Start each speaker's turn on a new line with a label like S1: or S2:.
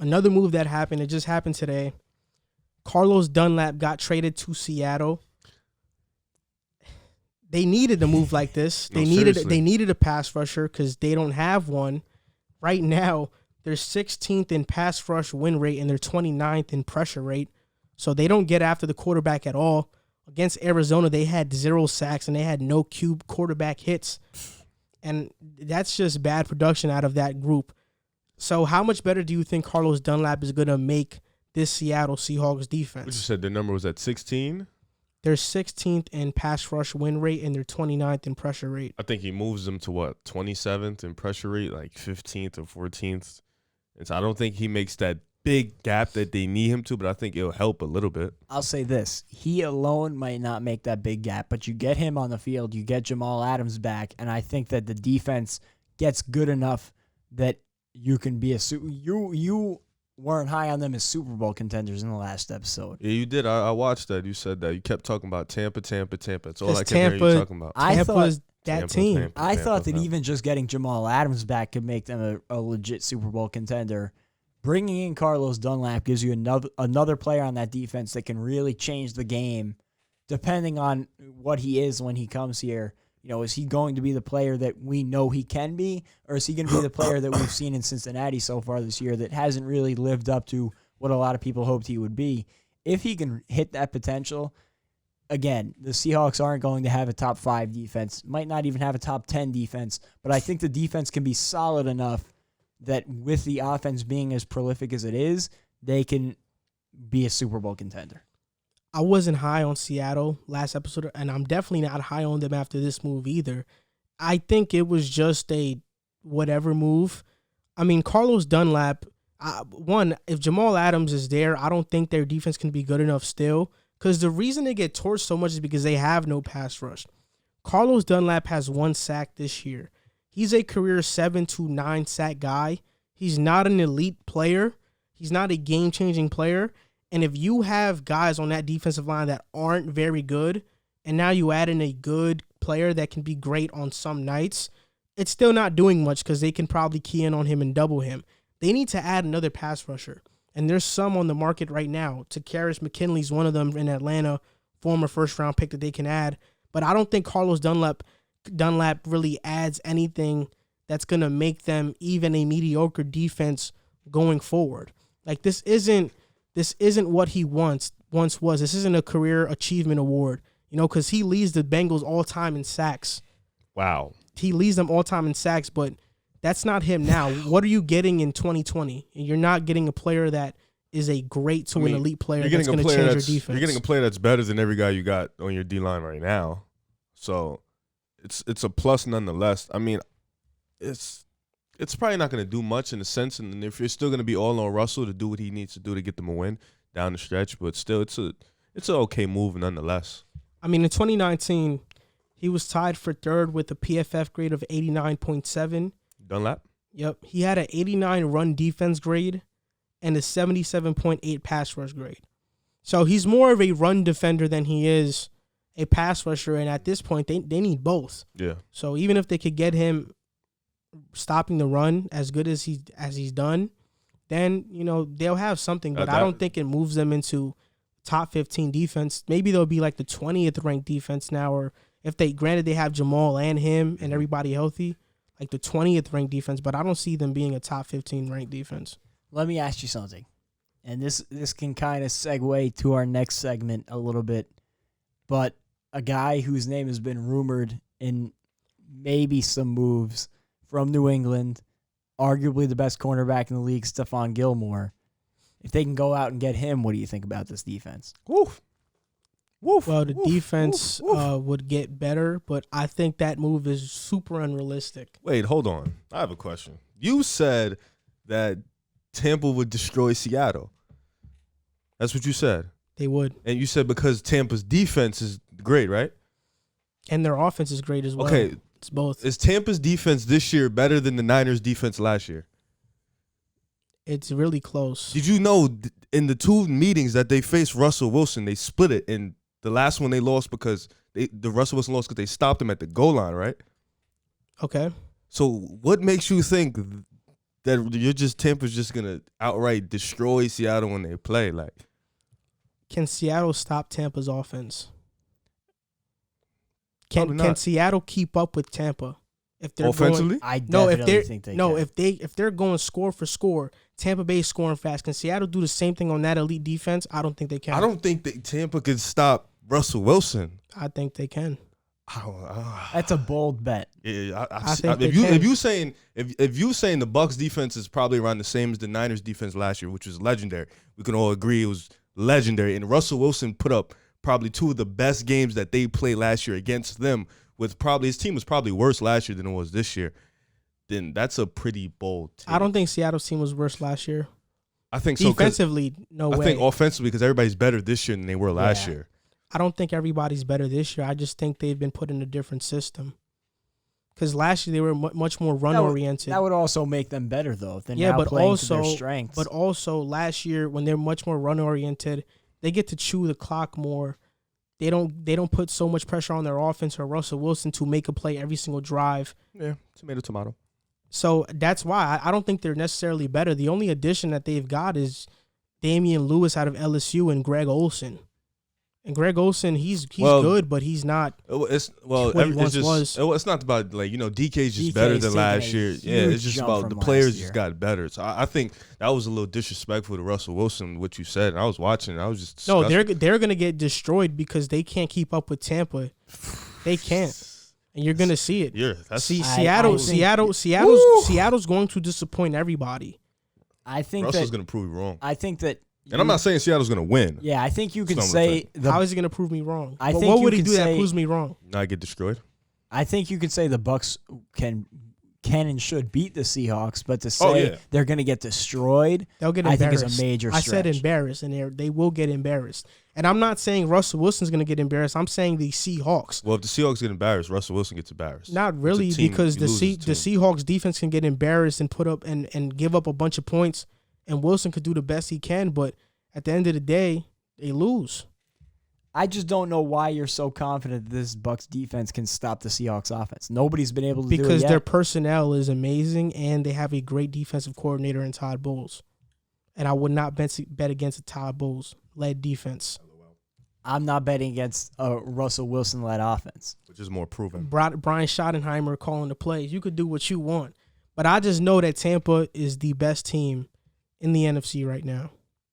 S1: Another move that happened, it just happened today. Carlos Dunlap got traded to Seattle. They needed a move like this. They needed a pass rusher because they don't have one. Right now, they're 16th in pass rush win rate and they're 29th in pressure rate. So they don't get after the quarterback at all. Against Arizona, they had 0 sacks and they had no cube quarterback hits. And that's just bad production out of that group. So how much better do you think Carlos Dunlap is going to make this Seattle Seahawks defense?
S2: What you said, their number was at 16?
S1: They're 16th in pass rush win rate and they're 29th in pressure rate.
S2: I think he moves them to what, 27th in pressure rate, like 15th or 14th. And so I don't think he makes that big gap that they need him to, but I think it'll help a little bit.
S3: I'll say this. He alone might not make that big gap, but you get him on the field, you get Jamal Adams back, and I think that the defense gets good enough that you can be you weren't high on them as Super Bowl contenders in the last episode.
S2: Yeah, you did. I watched that. You said that. You kept talking about Tampa. That's all I kept
S1: Tampa,
S2: hearing you talking about.
S1: I thought that team.
S3: I thought that even just getting Jamal Adams back could make them a legit Super Bowl contender. Bringing in Carlos Dunlap gives you another player on that defense that can really change the game depending on what he is when he comes here. You know, is he going to be the player that we know he can be, or is he going to be the player that we've seen in Cincinnati so far this year that hasn't really lived up to what a lot of people hoped he would be? If he can hit that potential, again, the Seahawks aren't going to have a top 5 defense, might not even have a top 10 defense, but I think the defense can be solid enough that with the offense being as prolific as it is, they can be a Super Bowl contender.
S1: I wasn't high on Seattle last episode, and I'm definitely not high on them after this move either. I think it was just a whatever move. I mean, Carlos Dunlap, if Jamal Adams is there, I don't think their defense can be good enough still, because the reason they get torched so much is because they have no pass rush. Carlos Dunlap has 1 sack this year. He's a career 7 to 9 sack guy. He's not an elite player. He's not a game-changing player. And if you have guys on that defensive line that aren't very good, and now you add in a good player that can be great on some nights, it's still not doing much because they can probably key in on him and double him. They need to add another pass rusher. And there's some on the market right now. Takarius McKinley's one of them in Atlanta, former first-round pick that they can add. But I don't think Carlos Dunlap really adds anything that's going to make them even a mediocre defense going forward. Like, this isn't what he once was. This isn't a career achievement award, because he leads the Bengals all time in sacks.
S2: Wow.
S1: He leads them all time in sacks, but that's not him now. What are you getting in 2020? You're not getting a player that is a great to an elite player that's going to change your defense.
S2: You're getting a player that's better than every guy you got on your D-line right now. So it's a plus nonetheless. I mean, it's probably not going to do much in a sense, and if you're still going to be all on Russell to do what he needs to do to get them a win down the stretch, but still, it's an okay move nonetheless.
S1: I mean, in 2019, he was tied for 3rd with a PFF grade of 89.7.
S2: Dunlap?
S1: Yep. He had an 89 run defense grade and a 77.8 pass rush grade. So he's more of a run defender than he is a pass rusher, and at this point, they need both.
S2: Yeah.
S1: So even if they could get him stopping the run as good as he's done, then they'll have something. But I don't think it moves them into top 15 defense. Maybe they'll be like the 20th ranked defense now, or if they have Jamal and him and everybody healthy, like the 20th ranked defense. But I don't see them being a top 15 ranked defense.
S3: Let me ask you something, and this can kind of segue to our next segment a little bit. But a guy whose name has been rumored in maybe some moves from New England, arguably the best cornerback in the league, Stephon Gilmore. If they can go out and get him, what do you think about this defense?
S2: Woof. Woof.
S1: Well, the defense
S2: woof, woof.
S1: would get better, but I think that move is super unrealistic.
S2: Wait, hold on. I have a question. You said that Tampa would destroy Seattle. That's what you said.
S1: They would.
S2: And you said because Tampa's defense is great, right?
S1: And their offense is great as well.
S2: Okay.
S1: It's both.
S2: Is Tampa's defense this year better than the Niners' defense last year?
S1: It's really close.
S2: Did you know in the 2 meetings that they faced Russell Wilson, they split it, and the last one they lost because the Russell Wilson lost because they stopped him at the goal line, right?
S1: Okay.
S2: So what makes you think that Tampa's just gonna outright destroy Seattle when they play. Like,
S1: can Seattle stop Tampa's offense? Can
S2: not.
S1: Seattle keep up with Tampa? If they're
S2: offensively,
S3: I definitely think they can.
S1: if they're going score for score, Tampa Bay scoring fast. Can Seattle do the same thing on that elite defense? I don't think they can.
S2: I don't think that Tampa can stop Russell Wilson.
S1: I think they can.
S3: That's a bold bet.
S2: Yeah,
S1: I think
S2: if you saying the Bucs defense is probably around the same as the Niners defense last year, which was legendary, we can all agree it was legendary. And Russell Wilson put up probably two of the best games that they played last year against them. With probably his team was probably worse last year than it was this year. Then that's a pretty bold team.
S1: I don't think Seattle's team was worse last year.
S2: I think so.
S1: Defensively, no way.
S2: I think offensively because everybody's better this year than they were last year.
S1: I don't think everybody's better this year. I just think they've been put in a different system. Because last year they were much more run-oriented.
S3: That would also make them better, though. Than now playing to their strengths.
S1: But also, last year, when they're much more run-oriented, they get to chew the clock more. They don't put so much pressure on their offense or Russell Wilson to make a play every single drive.
S2: Yeah, tomato.
S1: So that's why I don't think they're necessarily better. The only addition that they've got is Damian Lewis out of LSU and Greg Olsen. And Greg Olsen, he's good, but he's not.
S2: It's not about DK's just better than last year. Yeah, it's just about the players just got better. So I think that was a little disrespectful to Russell Wilson what you said. And I was watching. I was just disgusted.
S1: No, they're gonna get destroyed because they can't keep up with Tampa. They can't, and you're gonna see it.
S2: Yeah,
S1: Seattle's going to disappoint everybody.
S3: I think
S2: Russell's gonna prove you wrong.
S3: I think that.
S2: And I'm not saying Seattle's going to win.
S3: Yeah, I think you can say...
S1: How is he going to prove me wrong?
S3: What
S1: would he do that proves me wrong?
S2: Not get destroyed?
S3: I think you can say the Bucs can and should beat the Seahawks, but to say they're going to get destroyed,
S1: they'll get embarrassed.
S3: I think is a major stretch.
S1: I said embarrassed, and they will get embarrassed. And I'm not saying Russell Wilson's going to get embarrassed. I'm saying the Seahawks.
S2: Well, if the Seahawks get embarrassed, Russell Wilson gets embarrassed.
S1: Not really, because the Seahawks defense can get embarrassed and put up and give up a bunch of points, and Wilson could do the best he can, but at the end of the day, they lose.
S3: I just don't know why you're so confident that this Bucs defense can stop the Seahawks offense. Nobody's been able to do it yet.
S1: Because their personnel is amazing, and they have a great defensive coordinator in Todd Bowles. And I would not bet against a Todd Bowles-led defense.
S3: I'm not betting against a Russell Wilson-led offense.
S2: Which is more proven.
S1: Brian Schottenheimer calling the plays. You could do what you want. But I just know that Tampa is the best team in the NFC right now.